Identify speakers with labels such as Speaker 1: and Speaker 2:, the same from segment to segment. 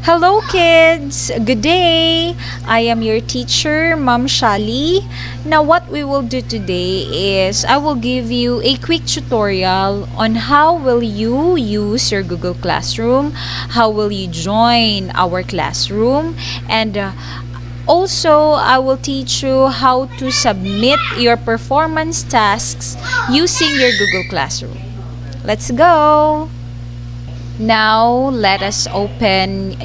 Speaker 1: Hello, kids! Good day! I am your teacher, Ma'am Shali. Now, what we will do today is I will give you a quick tutorial on how will you use your Google Classroom, how will you join our classroom, and also, I will teach you how to submit your performance tasks using your Google Classroom. Let's go! Now, let us open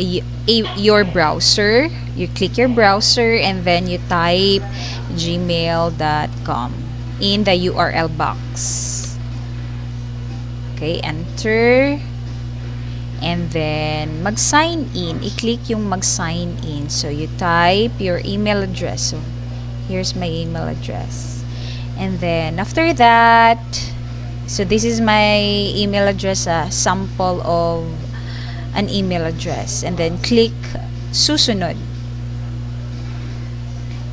Speaker 1: your browser. You click your browser and then you type gmail.com in the URL box. Okay, enter. And then, mag-sign in. I-click yung mag-sign in. So, you type your email address. So, here's my email address. And then, after that, so this is my email address, sample of an email address. And then, click susunod.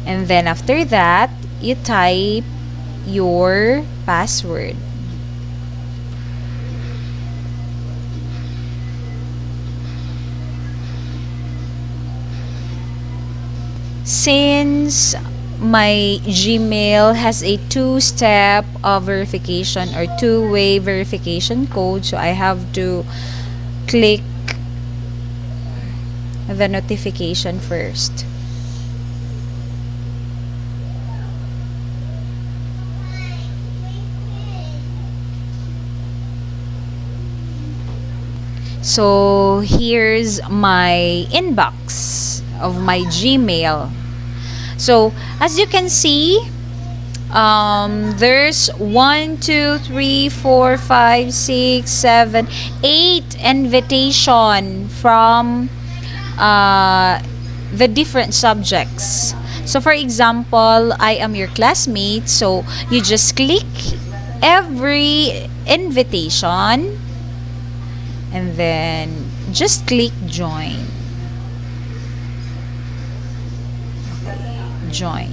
Speaker 1: And then, after that, you type your password. Since my Gmail has a two-step verification or two-way verification code, so I have to click the notification first. So here's my inbox of my Gmail. So as you can see, there's 1, 2, 3, 4, 5, 6, 7, 8 invitation from the different subjects. So for example, I am your classmate, so you just click every invitation and then just click join. Join.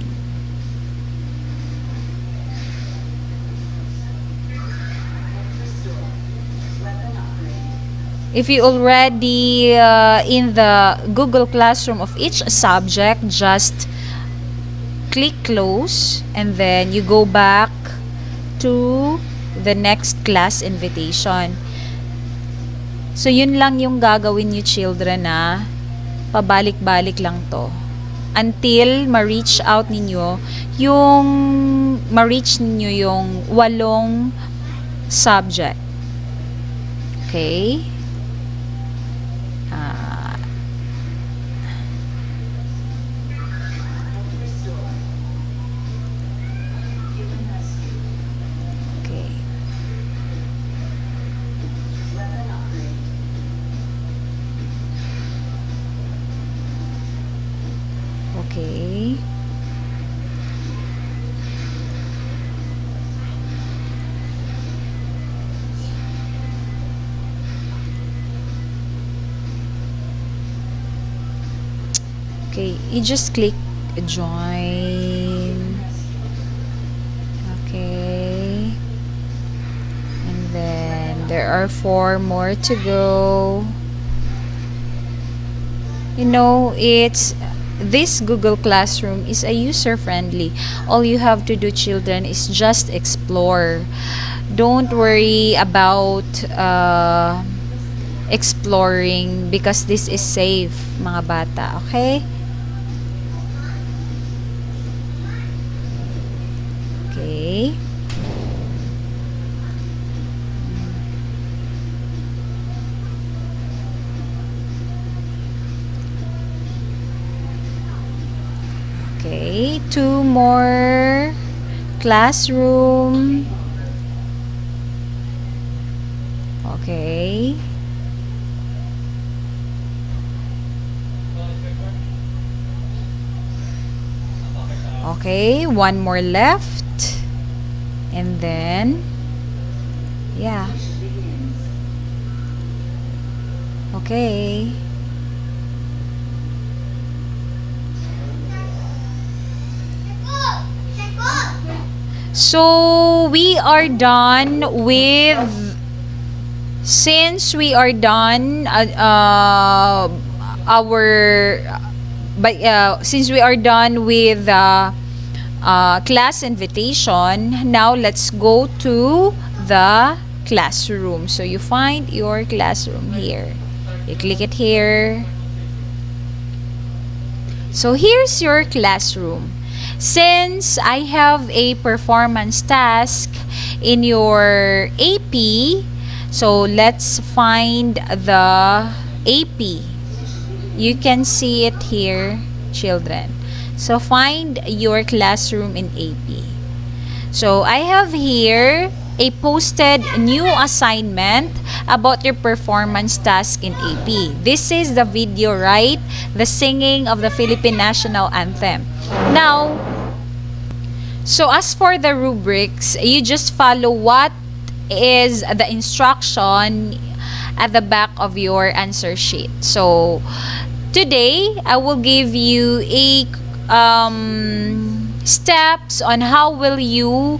Speaker 1: If you already in the Google Classroom of each subject, just click close and then you go back to the next class invitation. So yun lang yung gagawin niyo, children, na pabalik-balik lang to until ma-reach out ninyo yung ma-reach ninyo yung 8 subject. Okay? Okay. Okay. Okay, you just click join. Okay. And then there are 4 more to go. You know, this Google Classroom is a user-friendly. All you have to do, children, is just explore. Don't worry about exploring because this is safe, mga bata. Okay? Okay. Okay, 2 more classroom. Okay. Okay, 1 more left. And then, yeah. Okay. So, we are done with, since we are done our but since we are done with the class invitation, now let's go to the classroom. So you find your classroom here. You click it here. So here's your classroom. Since I have a performance task in your AP, so let's find the AP. You can see it here, children. So find your classroom in AP. So I have here a posted new assignment about your performance task in AP. This is the video, right? The singing of the Philippine National Anthem. Now, so as for the rubrics, you just follow what is the instruction at the back of your answer sheet. So today, I will give you a steps on how will you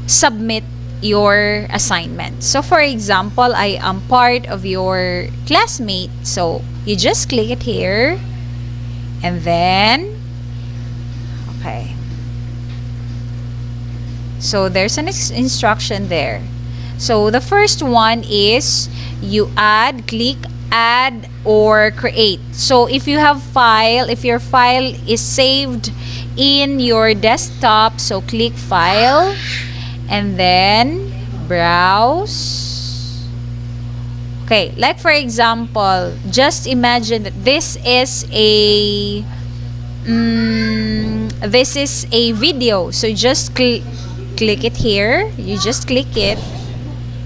Speaker 1: submit your assignment. So for example, I am part of your classmate. So you just click it here and then okay. So there's an instruction there. So the first one is you click add or create. So if you have if your file is saved in your desktop, so click file and then browse. Okay, like for example, just imagine that this is a video. So just click it here. You just click it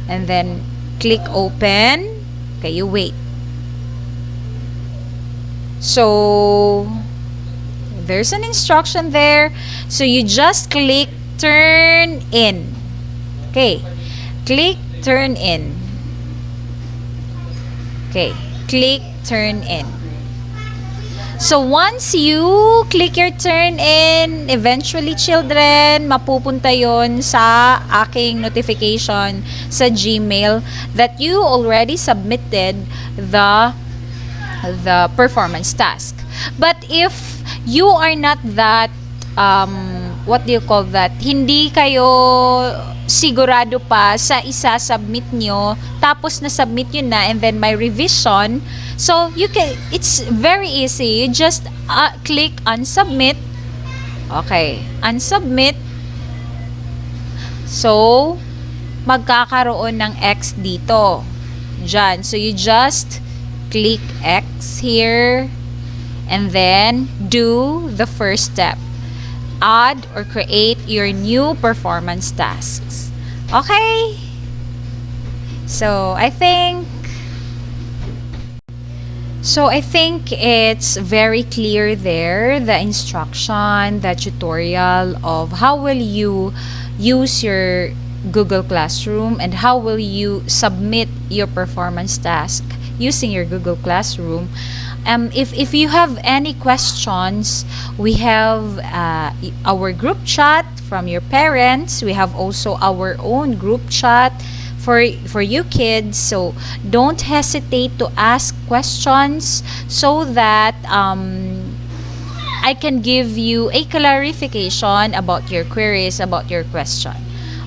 Speaker 1: and then click open. Okay, you wait. So there's an instruction there. So you just click turn in. Okay, click turn in. Okay, click turn in. So once you click your turn in, eventually children, mapupunta yon sa aking notification sa Gmail that you already submitted the performance task. But if you are not that what do you call that, hindi kayo sigurado pa sa isa-submit nyo, tapos na-submit yun na and then may revision, so you can, it's very easy. You just click unsubmit. Okay, unsubmit. So magkakaroon ng X dito dyan. So you just click X here and then do the first step. Add or create your new performance tasks. Okay? So I think it's very clear there, the instruction, the tutorial of how will you use your Google Classroom and how will you submit your performance task using your Google Classroom. If you have any questions, we have our group chat from your parents. We have also our own group chat for you kids. So don't hesitate to ask questions so that I can give you a clarification about your queries, about your question.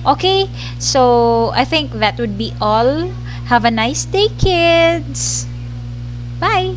Speaker 1: Okay, so I think that would be all. Have a nice day, kids. Bye.